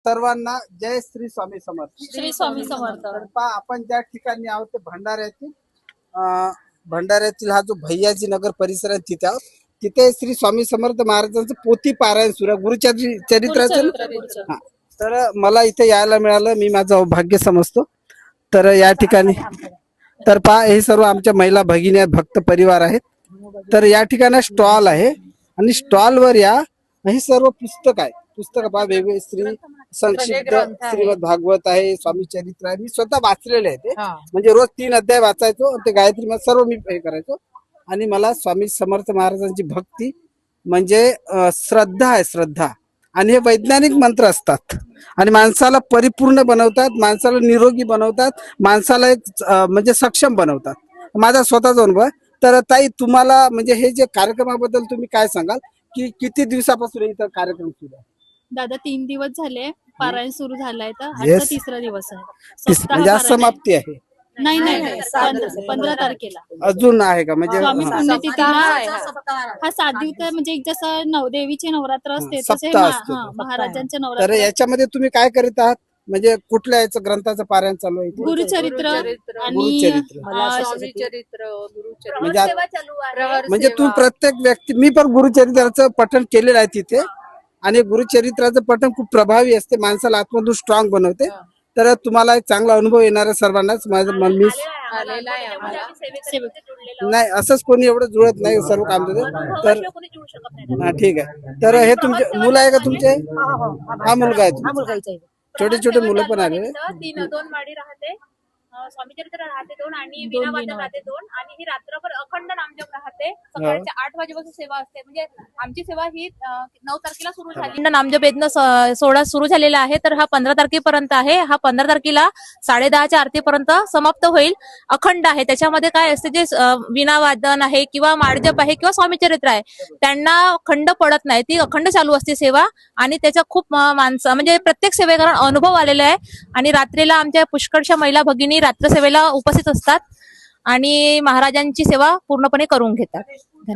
सर्वांना जय श्री स्वामी समर्थ. श्री स्वामी समर्थ. तर पहा आपण ज्या ठिकाणी आहोत ते भंडाऱ्यातील हा जो भैयाजी नगर परिसर आहे तिथे आहोत. तिथे श्री स्वामी समर्थ महाराजांचं पोथी पारायण सुरू आहे, गुरुचरित्राचं. हा, तर मला इथे यायला मिळालं, मी माझं भाग्य समजतो. तर या ठिकाणी तर पहा हे सर्व आमच्या महिला भगिनी आहेत, भक्त परिवार आहेत. तर या ठिकाणी स्टॉल आहे आणि स्टॉलवर या ही सर्व पुस्तक आहे. पुस्तक पहा वेगवेगळे श्री संक्षिप्त श्रीमद भागवत आहे, स्वामी चरित्र आहे. मी स्वतः वाचलेले आहे ते, म्हणजे रोज 3 अध्याय वाचायचो. ते गायत्री मध्ये सर्व मी हे करायचो. आणि मला स्वामी समर्थ महाराजांची भक्ती म्हणजे श्रद्धा आहे, श्रद्धा. आणि हे वैज्ञानिक मंत्र असतात आणि माणसाला परिपूर्ण बनवतात, माणसाला निरोगी बनवतात, माणसाला एक म्हणजे सक्षम बनवतात. माझा स्वतःचा अनुभव आहे. तर ताई, तुम्हाला म्हणजे हे जे कार्यक्रमाबद्दल तुम्ही काय सांगाल, की किती दिवसापासून इथं कार्यक्रम सुरू आहे? दादा 3 दिवस झाले पारायण सुरू झालाय, तर Yes. आजचा 3रा दिवस आहे. म्हणजे आज समाप्ती आहे? नाही नाही 15 तारखेला अजून आहे का? म्हणजे स्वामी हा. पुण्यतिथीला हा 7 दिवस, म्हणजे एक जसं देवीचे नवरात्र असते तसे सप्ताह असतो. महाराजांचे तर नवरात्र. याच्यामध्ये तुम्ही काय करीत आहात? म्हणजे कुठल्या याचं ग्रंथाचं पारायण चालू आहे इथे? गुरुचरित्र आणि गुरुचरित्र. म्हणजे प्रहर म्हणजे सेवा. तुम्ही प्रत्येक व्यक्ती, मी पण गुरुचरित्राचं पठण केलेलं आहे तिथे. आणि गुरुचरित्राचं पठण खूप प्रभावी असते, माणसाला आतमधून स्ट्रॉंग बनवते. तर तुम्हाला एक चांगला अनुभव येणार आहे सर्वांनाच. माझं मन मी नाही, असंच कोणी एवढं जुळत नाही सर्व काम देतं. तर हा, ठीक आहे. तर हे तुमचे मुलं आहे का तुमचे? हा मुलगा आहे तुमचा? छोटे छोटे मुलं पण आले. 2 माडी राहते, स्वामी चरित्र राहते 2 आणि वीणावादन राहते 2. आणि ही रात्रभर अखंड नामजप राहते. सकाळच्या 8 वाजेपासून सेवा असते. म्हणजे आमची सेवा ही 9 तारखेला सुरू झाली. नामजप यज्ञ 16 सुरू झालेला आहे, तर हा 15 तारखेपर्यंत आहे. हा 15 तारखेला 10:30च्या आरतीपर्यंत समाप्त होईल. अखंड आहे. त्याच्यामध्ये काय असते, जे वीणावादन आहे किंवा माळजप आहे किंवा स्वामी चरित्र आहे, त्यांना खंड पडत नाही, ती अखंड चालू असते सेवा. आणि त्याचा खूप माणसं म्हणजे प्रत्येक सेवेकरण अनुभव आलेला आहे. आणि रात्रीला आमच्या पुष्कळशा महिला भगिनी रात्रसेवेला उपस्थित असतात आणि महाराजांची सेवा पूर्णपणे करून घेतात.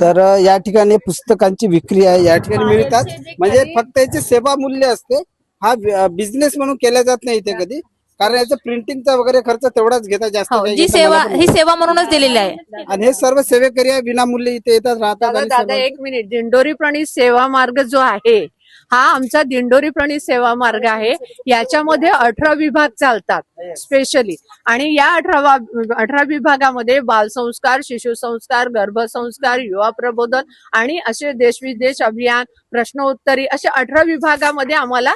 तर या ठिकाणी पुस्तकांची विक्री आहे, या ठिकाणी मिळतात. म्हणजे फक्त याचे सेवा मूल्य असते. हा बिझनेस म्हणून केला जात नाही इथे कधी, कारण याचा प्रिंटिंगचा वगैरे खर्च तेवढाच घेतात, जास्त हो, काही जी घेतात सेवा मला पण ही सेवा म्हणूनच दिलेली आहे. आणि हे सर्व सेवेकरी आहे, विनामूल्य इथे येतात, राहतात. आणि दादा सेवा- 1 मिनिट. दिंडोरी प्रणीत सेवा मार्ग जो आहे, हा आमचा दिंडोरी प्रणीत सेवा मार्ग आहे. याच्यामध्ये 18 विभाग चालतात स्पेशली. आणि या 18 विभागामध्ये बालसंस्कार, शिशुसंस्कार, गर्भसंस्कार, युवा प्रबोधन आणि असे देश विदेश अभियान, प्रश्नोत्तरी, असे 18 विभागामध्ये आम्हाला